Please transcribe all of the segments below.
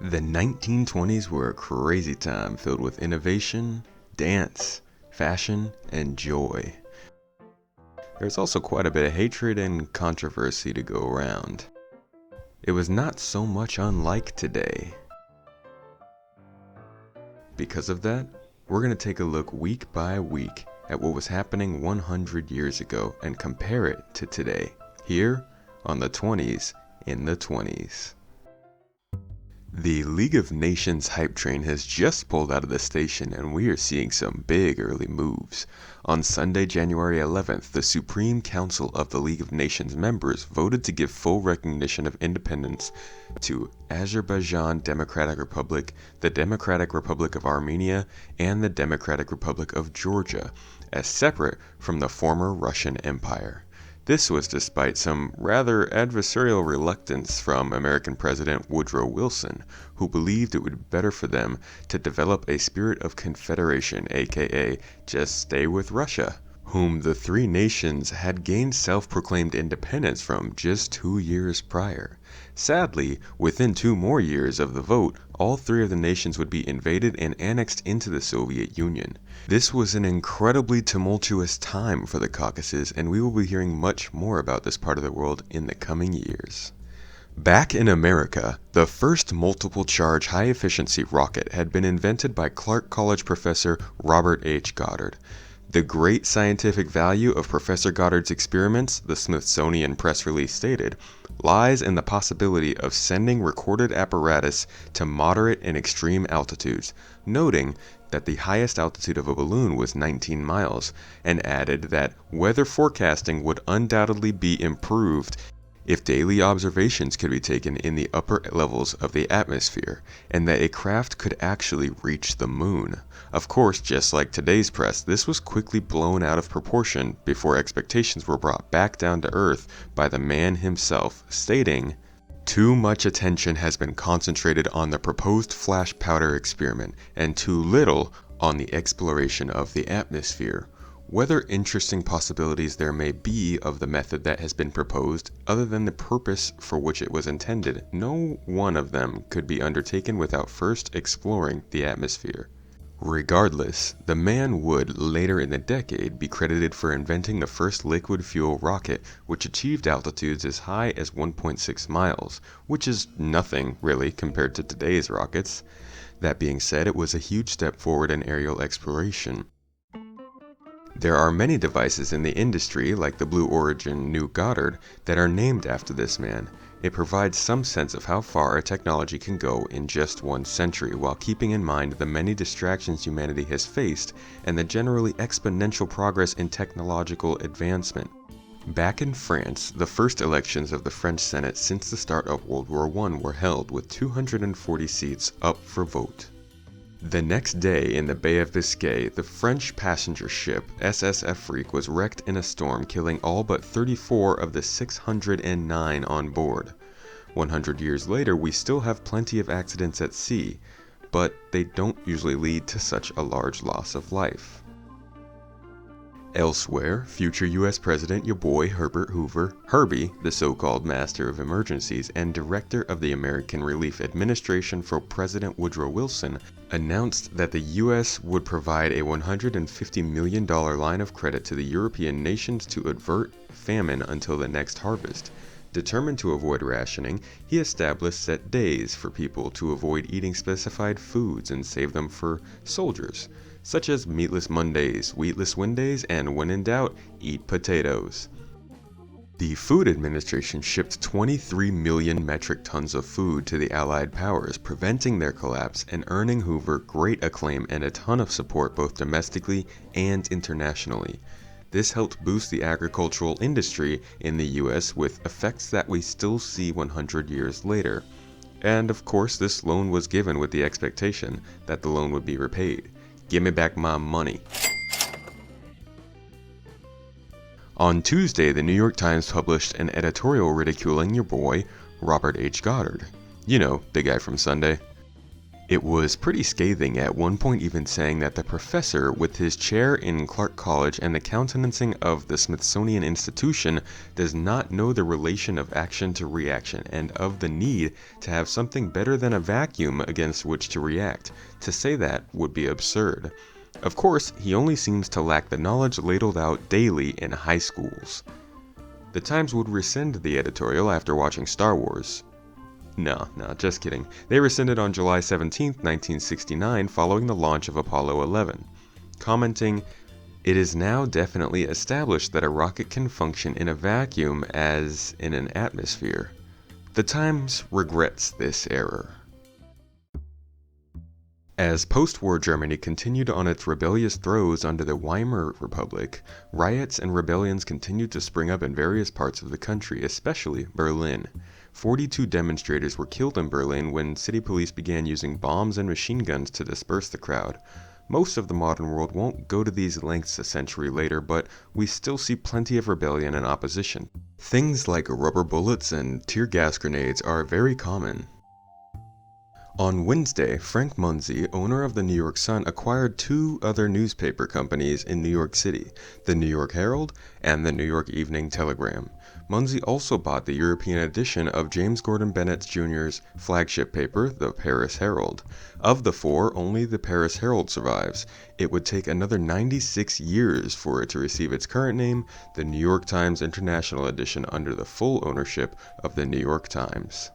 The 1920s were a crazy time filled with innovation, dance, fashion, and joy. There's also quite a bit of hatred and controversy to go around. It was not so much unlike today. Because of that, we're going to take a look week by week at what was happening 100 years ago and compare it to today, here on the 20s in the 20s. The League of Nations hype train has just pulled out of the station and we are seeing some big early moves. On Sunday, January 11th, the Supreme Council of the League of Nations members voted to give full recognition of independence to Azerbaijan Democratic Republic, the Democratic Republic of Armenia, and the Democratic Republic of Georgia, as separate from the former Russian Empire. This was despite some rather adversarial reluctance from American President Woodrow Wilson, who believed it would be better for them to develop a spirit of confederation, aka just stay with Russia, whom the three nations had gained self-proclaimed independence from just 2 years prior. Sadly, within 2 more years of the vote, all 3 of the nations would be invaded and annexed into the Soviet Union. This was an incredibly tumultuous time for the Caucasus, and we will be hearing much more about this part of the world in the coming years. Back in America, the first multiple-charge high-efficiency rocket had been invented by Clark College professor Robert H. Goddard. The great scientific value of Professor Goddard's experiments, the Smithsonian press release stated, lies in the possibility of sending recorded apparatus to moderate and extreme altitudes, noting that the highest altitude of a balloon was 19 miles, and added that weather forecasting would undoubtedly be improved if daily observations could be taken in the upper levels of the atmosphere, and that a craft could actually reach the moon. Of course, just like today's press, this was quickly blown out of proportion before expectations were brought back down to earth by the man himself, stating, "Too much attention has been concentrated on the proposed flash powder experiment, and too little on the exploration of the atmosphere. Whether interesting possibilities there may be of the method that has been proposed, other than the purpose for which it was intended, no one of them could be undertaken without first exploring the atmosphere." Regardless, the man would, later in the decade, be credited for inventing the first liquid fuel rocket, which achieved altitudes as high as 1.6 miles, which is nothing, really, compared to today's rockets. That being said, it was a huge step forward in aerial exploration. There are many devices in the industry, like the Blue Origin New Goddard, that are named after this man. It provides some sense of how far a technology can go in just 1 century, while keeping in mind the many distractions humanity has faced and the generally exponential progress in technological advancement. Back in France, the first elections of the French Senate since the start of World War I were held with 240 seats up for vote. The next day, in the Bay of Biscay, the French passenger ship SS Afrique was wrecked in a storm, killing all but 34 of the 609 on board. 100 years later, we still have plenty of accidents at sea, but they don't usually lead to such a large loss of life. Elsewhere, future US President your boy Herbert Hoover, Herbie, the so-called master of emergencies and director of the American Relief Administration for President Woodrow Wilson, announced that the US would provide a $150 million line of credit to the European nations to avert famine until the next harvest. Determined to avoid rationing, he established set days for people to avoid eating specified foods and save them for soldiers, such as meatless Mondays, wheatless Wednesdays, and when in doubt, eat potatoes. The Food Administration shipped 23 million metric tons of food to the Allied powers, preventing their collapse and earning Hoover great acclaim and a ton of support both domestically and internationally. This helped boost the agricultural industry in the US with effects that we still see 100 years later. And of course, this loan was given with the expectation that the loan would be repaid. Give me back my money. On Tuesday, the New York Times published an editorial ridiculing your boy, Robert H. Goddard. You know, the guy from Sunday. It was pretty scathing, at one point even saying that the professor, with his chair in Clark College and the countenancing of the Smithsonian Institution, does not know the relation of action to reaction and of the need to have something better than a vacuum against which to react. To say that would be absurd. Of course, he only seems to lack the knowledge ladled out daily in high schools. The Times would rescind the editorial after watching Star Wars. No, just kidding. They rescinded on July 17, 1969, following the launch of Apollo 11, commenting, "It is now definitely established that a rocket can function in a vacuum as in an atmosphere." The Times regrets this error. As post-war Germany continued on its rebellious throes under the Weimar Republic, riots and rebellions continued to spring up in various parts of the country, especially Berlin. 42 demonstrators were killed in Berlin when city police began using bombs and machine guns to disperse the crowd. Most of the modern world won't go to these lengths a century later, but we still see plenty of rebellion and opposition. Things like rubber bullets and tear gas grenades are very common. On Wednesday, Frank Munzi, owner of the New York Sun, acquired two other newspaper companies in New York City, the New York Herald and the New York Evening Telegram. Munzi also bought the European edition of James Gordon Bennett Jr.'s flagship paper, the Paris Herald. Of the four, only the Paris Herald survives. It would take another 96 years for it to receive its current name, the New York Times International Edition, under the full ownership of the New York Times.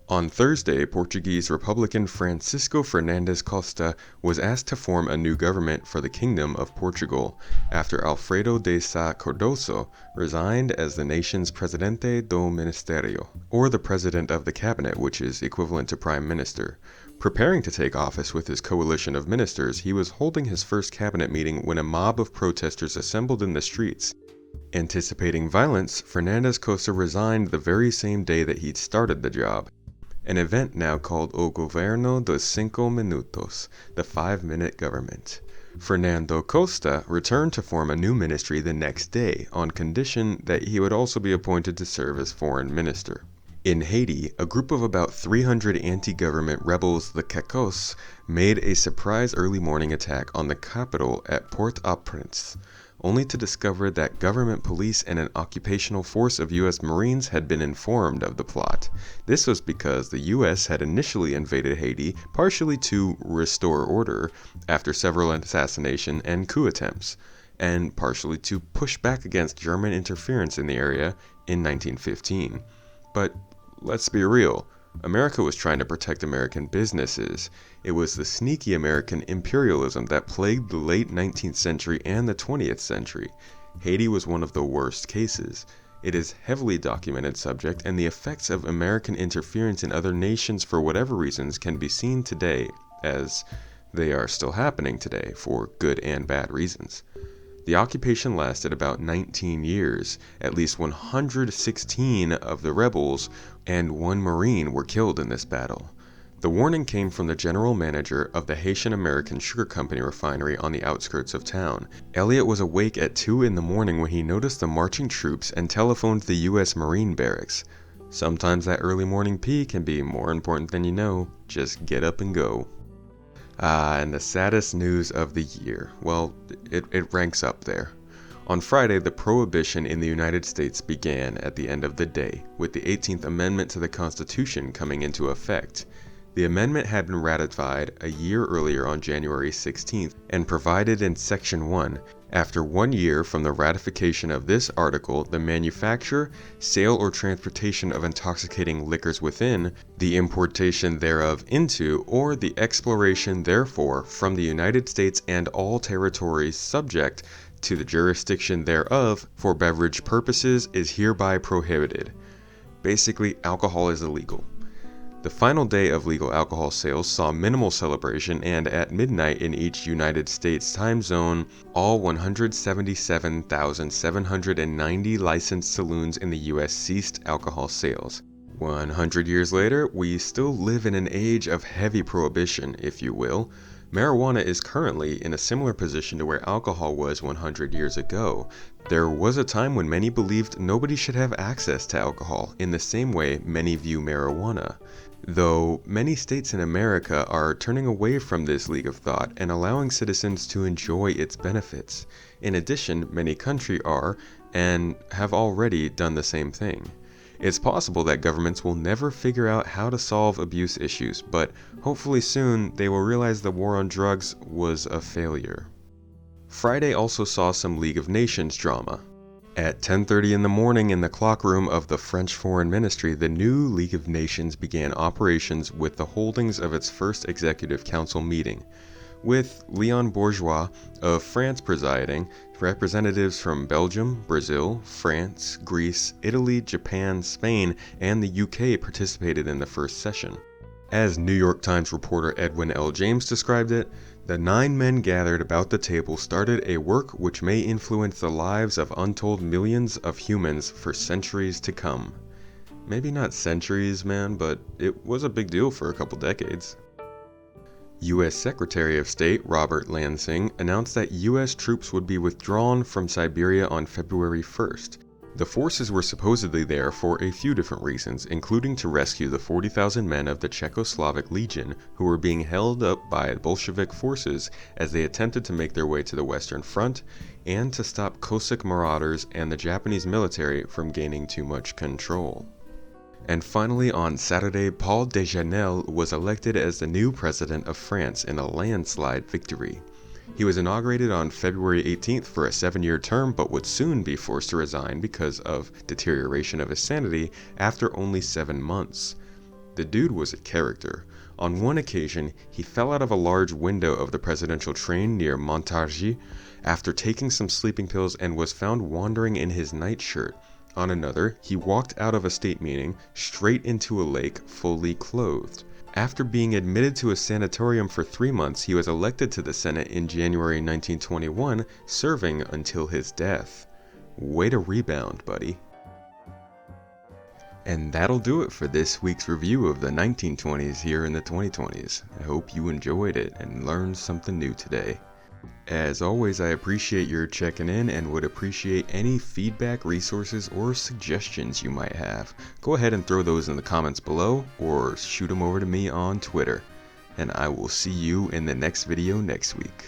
On Thursday, Portuguese Republican Francisco Fernandes Costa was asked to form a new government for the Kingdom of Portugal after Alfredo de Sá Cardoso resigned as the nation's Presidente do Ministerio, or the President of the Cabinet, which is equivalent to Prime Minister. Preparing to take office with his coalition of ministers, he was holding his first cabinet meeting when a mob of protesters assembled in the streets. Anticipating violence, Fernandes Costa resigned the very same day that he'd started the job. An event now called O Governo dos Cinco Minutos, the 5-minute government. Fernando Costa returned to form a new ministry the next day, on condition that he would also be appointed to serve as foreign minister. In Haiti, a group of about 300 anti-government rebels, the Caucasus, made a surprise early morning attack on the capital at Port-au-Prince, only to discover that government police and an occupational force of U.S. Marines had been informed of the plot. This was because the U.S. had initially invaded Haiti partially to restore order after several assassination and coup attempts, and partially to push back against German interference in the area in 1915. But let's be real. America was trying to protect American businesses. It was the sneaky American imperialism that plagued the late 19th century and the 20th century. Haiti was one of the worst cases. It is a heavily documented subject, and the effects of American interference in other nations for whatever reasons can be seen today, as they are still happening today for good and bad reasons. The occupation lasted about 19 years. At least 116 of the rebels and one Marine were killed in this battle. The warning came from the general manager of the Haitian American Sugar Company refinery on the outskirts of town. Elliot was awake at 2 in the morning when he noticed the marching troops and telephoned the U.S. Marine barracks. Sometimes that early morning pee can be more important than you know. Just get up and go. And the saddest news of the year. Well, it ranks up there. On Friday, the Prohibition in the United States began at the end of the day, with the 18th Amendment to the Constitution coming into effect. The amendment had been ratified a year earlier on January 16th and provided in Section 1, after 1 year from the ratification of this article, the manufacture, sale, or transportation of intoxicating liquors within, the importation thereof into, or the exploration therefore from the United States and all territories subject to the jurisdiction thereof for beverage purposes is hereby prohibited. Basically, alcohol is illegal. The final day of legal alcohol sales saw minimal celebration, and at midnight in each United States time zone, all 177,790 licensed saloons in the U.S. ceased alcohol sales. 100 years later, we still live in an age of heavy prohibition, if you will. Marijuana is currently in a similar position to where alcohol was 100 years ago. There was a time when many believed nobody should have access to alcohol, in the same way many view marijuana. Though many states in America are turning away from this league of thought and allowing citizens to enjoy its benefits. In addition, many countries are and have already done the same thing. It's possible that governments will never figure out how to solve abuse issues, but hopefully soon they will realize the war on drugs was a failure. Friday also saw some League of Nations drama. At 10:30 in the morning in the clock room of the French Foreign Ministry, the new League of Nations began operations with the holdings of its first Executive Council meeting, with Leon Bourgeois of France presiding. Representatives from Belgium, Brazil, France, Greece, Italy, Japan, Spain, and the UK participated in the first session. As New York Times reporter Edwin L. James described it, the 9 men gathered about the table started a work which may influence the lives of untold millions of humans for centuries to come. Maybe not centuries, man, but it was a big deal for a couple decades. U.S. Secretary of State Robert Lansing announced that U.S. troops would be withdrawn from Siberia on February 1st. The forces were supposedly there for a few different reasons, including to rescue the 40,000 men of the Czechoslovak Legion who were being held up by Bolshevik forces as they attempted to make their way to the Western Front, and to stop Cossack marauders and the Japanese military from gaining too much control. And finally, on Saturday, Paul Deschanel was elected as the new president of France in a landslide victory. He was inaugurated on February 18th for a 7-year term, but would soon be forced to resign because of deterioration of his sanity after only 7 months. The dude was a character. On one occasion, he fell out of a large window of the presidential train near Montargis after taking some sleeping pills and was found wandering in his nightshirt. On another, he walked out of a state meeting straight into a lake fully clothed. After being admitted to a sanatorium for 3 months, he was elected to the Senate in January 1921, serving until his death. Way to rebound, buddy. And that'll do it for this week's review of the 1920s here in the 2020s. I hope you enjoyed it and learned something new today. As always, I appreciate your checking in and would appreciate any feedback, resources, or suggestions you might have. Go ahead and throw those in the comments below or shoot them over to me on Twitter. And I will see you in the next video next week.